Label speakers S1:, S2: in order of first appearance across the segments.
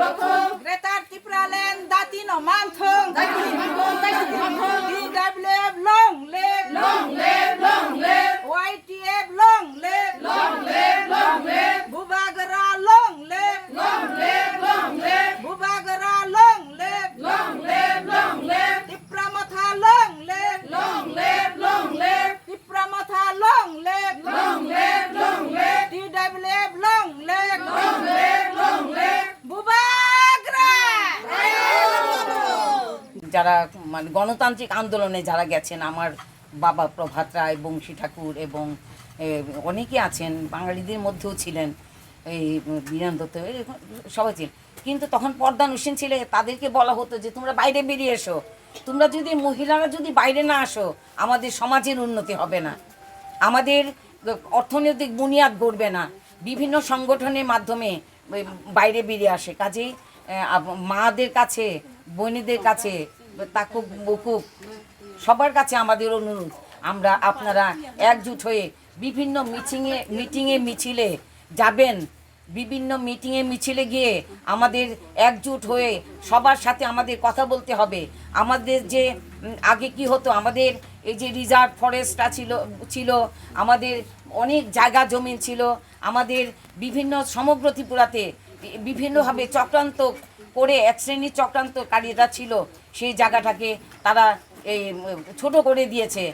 S1: Greater Tipraland, Datino Manthung, DWF long live, YTF long live, Bubagara long live, Bubagara long live, Tipramotha long live, Tipramotha long live, DWF long live, Bubagra.
S2: যারা মানে গণতান্ত্রিক আন্দোলনে যারা গেছেন, আমার বাবা প্রভাত রায়, বংশী ঠাকুর এবং অনেকে আছেন, বাঙালিদের মধ্যেও ছিলেন, এই বীরেন দত্ত, সবাই ছিলেন। কিন্তু তখন পর্দানুসীন ছিল, তাদেরকে বলা হতো যে তোমরা বাইরে বেরিয়ে এসো, তোমরা যদি মহিলারা যদি বাইরে না আসো আমাদের সমাজের উন্নতি হবে না, আমাদের অর্থনৈতিক বুনিয়াদ গড়বে না। বিভিন্ন সংগঠনের মাধ্যমে বাইরে বেরিয়ে আসে। কাজেই মাদের কাছে, বোনেদের কাছে, তাকুক বকুক সবার কাছে আমাদের অনুরোধ, আপনারা একজুট হয়ে বিভিন্ন মিটিংয়ে মিছিলে যাবেন, বিভিন্ন মিটিংয়ে মিছিলে গিয়ে আমাদের একজুট হয়ে সবার সাথে আমাদের কথা বলতে হবে। আমাদের যে আগে কি হতো, আমাদের এই যে রিজার্ভ ফরেস্টটা ছিল, আমাদের অনেক জায়গা জমি ছিল, আমাদের বিভিন্ন সমগ্র ত্রিপুরাতে বিভিন্নভাবে চক্রান্ত করে এক শ্রেণীর চক্রান্তকারীরা ছিল, সেই জায়গাটাকে তারা এই ছোট করে দিয়েছে।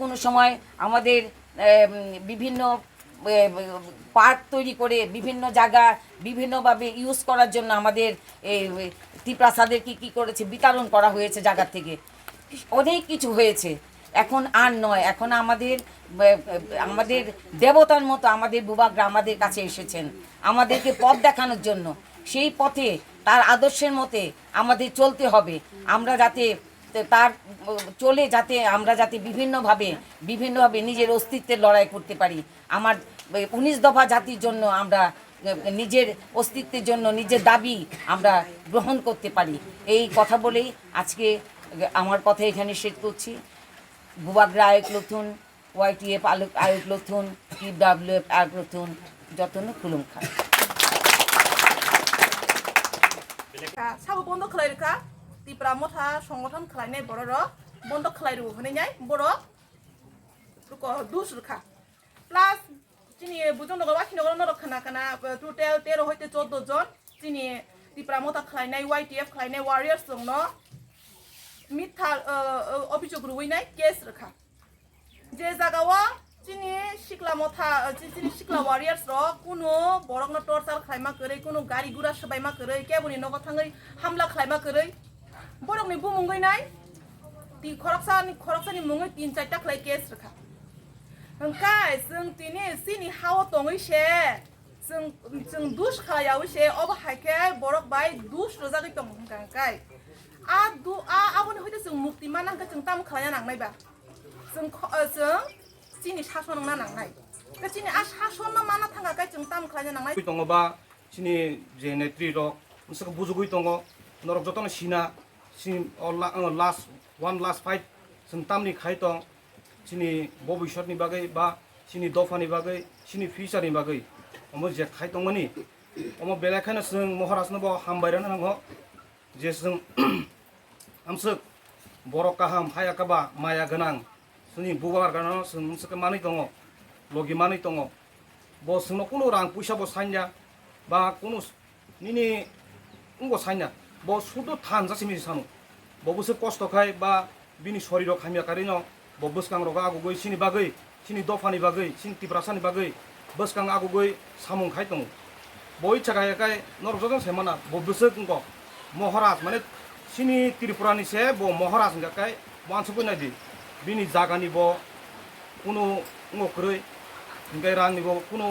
S2: কোনো সময় আমাদের বিভিন্ন পার্ক তৈরি করে বিভিন্ন জায়গা বিভিন্নভাবে ইউজ করার জন্য আমাদের এই ত্রিপ্রাসাদের কী করেছে, বিতরণ করা হয়েছে জায়গা থেকে, অনেক কিছু হয়েছে। এখন আর নয়, এখন আমাদের দেবতার মতো আমাদের বুবাগরা আমাদের কাছে এসেছেন আমাদেরকে পথ দেখানোর জন্য। সেই পথে তার আদর্শের মতে আমাদের চলতে হবে। আমরা যাতে আমরা যাতে বিভিন্নভাবে নিজের অস্তিত্বের লড়াই করতে পারি। আমার 19 দফা জাতির জন্য আমরা নিজের অস্তিত্বের জন্য নিজের দাবি আমরা গ্রহণ করতে পারি। এই কথা বলেই আজকে আমার কথা এখানে শেষ করছি। বুবাগরা আয়োগ নতুন, YTF আয়োগ নতুন, TWF আয়োগ নতুন, যতন খুলুমখা
S1: সাবু বন্ধ খালাইরকা ত্রিপুরা মথা সংগঠন খালাইনাই बर' বন্ধ খালাইরু হনাইনাই बर' দুসরখা প্লাস চিনি বুজন নগর বাকিনগর নরক খানা টোটাল 13 হইতে 14 জন চিনি ত্রিপুরা মথা খালাইনাই YTF খালাইনাই ওয়ারিয়ার্স দङ মিথ্যা অভিযোগ রুইনাই কেস রখা যে জায়গাও চিনি শিকলা মথা চিনি শিকলা ওয়ারিয়ার্স কোনো বরং টর্চার খাইমা করে, কোনো গাড়ি গুড়া সবাইমা করে, কেবনি নগর থাঙै হামলা খাইমা করে বরংনি বুমুঙ্গै নাই খরকসানি मुङै 3-4टा खालाय केस रखा ओंखाय जों तिनि सिनि हाव दङैसे जों दुस खालायावसे अब हायखे बरक बाय दुस रजागै दं ओंखाय आबोनि हयतो जों मुक्ति मानांगो जों ताम खालाया नांनायबा जों चिनि शासन ना नांनाय चिनि शासन माना थांगाखाय जों ताम खालाया नांनाय
S3: दङबा चिनि जे नेत्री रक नसोखौ बुजुगै दङ नरक जतन सिना चिनि लास्ट फाइट जों तामनि खाय दं चिनि भबिष्यतनि बागै बा चिनि दफानि बागै चिनि फिउचारनि बागै अमो जे खाय दंमोनि अमो बेलेखायनो जों महाराजनोबो हामबायरानो नांगौ जे जों आमसो बर' काहाम हायाकाबा माया गोनां जोंनि बुबागारानो जों नोंसोरखौ मानै दङ लगि मानै दङ बो जोंनाव कुनु रां फैसाबो साइना बा कुनु निनि उंगो साइना बो सुदो थान जासि मिजि सानो बबोसो कस्तखाय बा बिनि शरीराव खामियाकारिनो बो बसकां रगा आगुगै सिनि बागै सिनि दफानि बागै सिनि टिप्रासानि बागै बसकां आगुगै सामुंखाय दङ बय चागायकाय नरजों सेमाना बबोसो गंगो महाराज माने सिनि त्रिपुरानि से बो महाराज गाकाय मानसुबो नायदि बिनि जागानि बो कुनु ngokरै इंगाय रांनि बो कुनु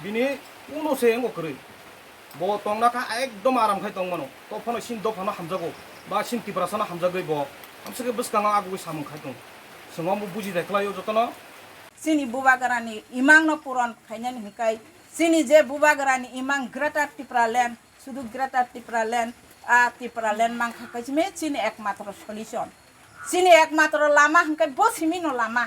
S3: बिनि कुनु से ngokरै बो तंनाका एकदम आराम खाय दं मानो तफानो सिन दफानो हामजागो बा सिन त्रिपुरासानो हामजागै बो हमसके बसकां आगुगै सामुंखाय दं जोंबो बुजिदाय खलायो जतन
S1: सिनि बुबागरानि इमांनो पुरन खायनानि हिकाय सिनि जे बुबागरानि इमां ग्रेटार टिप्रालेण्ड शुधु ग्रेटार टिप्रालेण्ड टिप्रालेण्ड मांखाकायसिमे सिनि एकमात्र सल्यूशन सिनि एकमात्र लामा हिकाय बसिमिनो लामा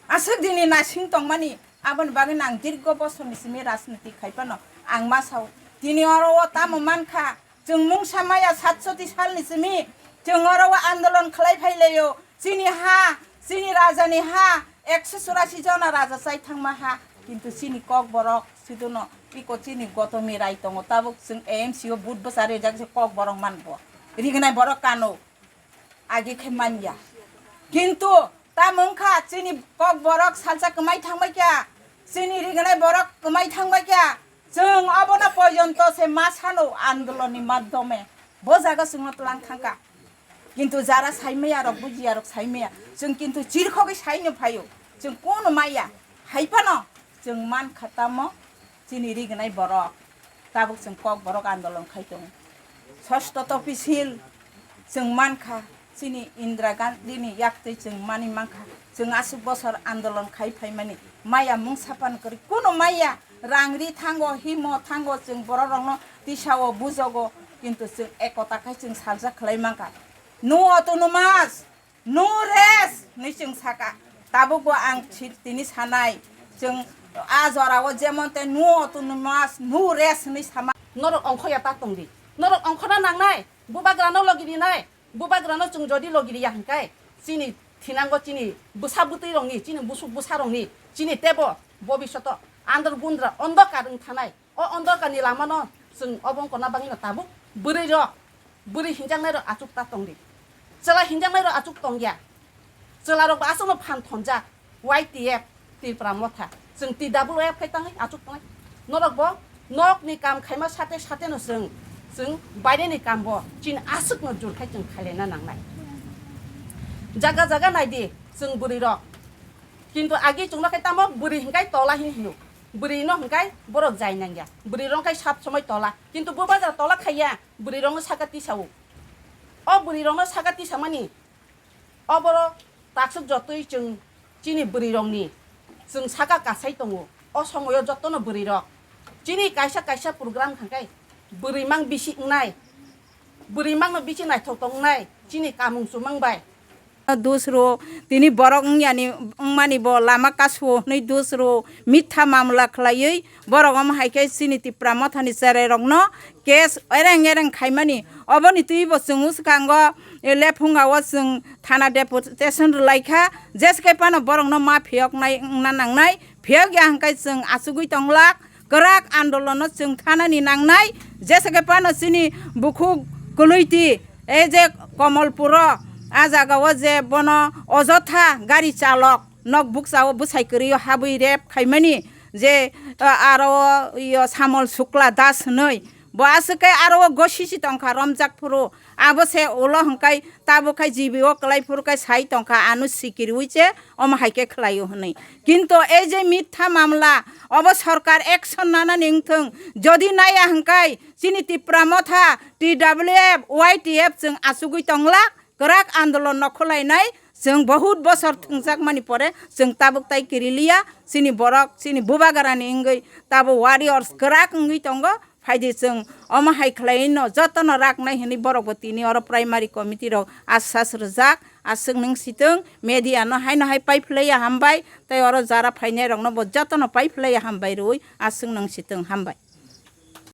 S1: आसो दिनि नासिं तंमानि आबन बागै नां दीर्घ बसरनि सिमे राजनीति खायपानो आं मासाव दिनि अरो तामो मानखा
S4: जों मुंसा माया 700 सालनि सिमी जों अराव आन्दोलन खालायफैलायो जोंनि हा जोंनि राजानि हा 184 जना राजा जाय थांमा हा किन्तु जोंनि कक बरक सिदुनो इको जोंनि गतमी राय दङ ताबुक जों एएमसीओ बुध बसारे जागसे कक बरक मानबो रिगनाय बरक कानो आगे खे मानिया किन्तु ता मंखा जोंनि कक बरक सालसा कमाय थांबाय क्या जोंनि रिगनाय बरक कमाय थांबाय क्या जों अबना पर्यन्त से मा सानो आन्दोलननि माध्यमे बजागा जोंनो लां थांका किन्तु जारा साइमेया रक बुजिया रक साइमेया जों किन्तु जिरखगे साइनो फायो जों कोन माया हाइपानो जों मान खतामो जोंनि रिगनाय बरक ताबुक जों कक बरक आन्दोलन खायदों षष्ठ तफिसिल जों मानखा जोंनि इन्दिरा गान्धीनि याक्तै जों मानि मानखा जों 80 बोसोर आन्दोलन खायफायमानि माया मुं सापान करि कोनो माया रांरि थांगो हिमो थांगो जों बर रंनो दिसाओ बुजगो किन्तु जों एकताखाय जों सालजा खालायमांखा नो अटोनोमास नो रेस नै जों साका ताबुको आं दिनै सानाय जों आजराव जेमनते नो अटोनोमास नो रेस नै सामा
S5: नरक अंखया तातंदि नरक अंखना नांनाय बुबाग्रानो लगिरिनाय बुबाग्रानो जों जदि लगिरिया हंकाय चिनि थिनांगो चिनि बुसाबुतै रंनि चिनि बुसुक बुसारंनि चिनि तेबो भबिष्यत आन्दर गुन्द्रा अन्धकारं थानाय अ अन्धकारनि लामानो जों अबंकना बाङिनो ताबु बुरै र बुरै हिंजांनाय र आचुक तातंदि चला हिंजांनाय र आचुक तंगिया चला र आसनो फान थनजा YTF तिरप्रा मथा जों TWF खायताङै आचुक तंनाय नरकबो नकनि काम खायमा साथे साथेनो जों बायदेनि कामबो चिन आसुकनो जुरखाय जों खायलेना नांनाय जागा जागा नायदि जों बुरै र किन्तु आगे जोंना खायतामो बुरै हिंकाय तला हिनु बुरै न हिंकाय बरक जाय नांगिया बुरै रंकाय साब समय तला किन्तु बुबाजार तला खाया बुरै रंनो सागाति सावो अ बुरै रंनो सागाति सामानि अ बर ताक्सुक जतै जों चिनि बुरै रंनि जों सागा कासाय दङ अ समयो जतनो बुरै र चिनि कायसा कायसा प्रग्राम खांकाय बुरै मां बिसि नाय बुरै मांनो बिसि नायथाव तंनाय चिनि कामुं सुमांबाय
S4: दूसरो तिनी बरक यानी मानी बो लामा कासो नै दूसरो मिथ्या मामला खलायै बरक हाइके सिनिति प्रामथानि सारे रंनो केस एरें एरें खायमानि अबनि तुइबो जों उसकांग लेफुंगाव जों थाना डेपुटेशन लाइखा जेसके पानो बरकनो मा फियक नाय नांनाय फियक या हंकाय जों आसुगुइ तंला गराक आन्दोलन जों थानानि नांनाय जेसके पानो सिनि बुखु गलैति ए जे कमलपुर आजागाव जे बन अजथा गाड़ी चालक नक बुकसाव बुसाइकरि हाबै रेप खायमानि जे आरो यो सामल शुक्ला दास नै बासके आरो गसिसि टंका रमजाकपुरो आबसे ओलो हंकाय ताबोखाय जीबिओ कलाइपुरकाय साइ टंका आनु सिकिरि उइचे अम हाइके खलायो हनै किन्तु ए जे मिथ्या मामला अब सरकार एक्शन नाना निंथों जदि नाया हंकाय चिनि तिप्रा मथा TWF YTF जों आसुगुइ टंला गराक आन्दोलन नखलायनाय जों बहुत बसर थंजाक मानि परे जों ताबुक ताइ किरिलिया सिनि बरक सिनि बुबागारानि इंगै ताबो वारियर्स गराक इंगै तंगो फायदे जों अमाहाय खलायनो जतन राखनाय हनि बरकबतीनि अर प्राइमारि कमिटि रक आसास रजाक आसों नोंसिथों मेडिया न हाय न हाय पाइपलाया हामबाय ताय अर जारा फायनाय रंनो जतन पाइपलाया हामबाय रुइ आसों नोंसिथों हामबाय।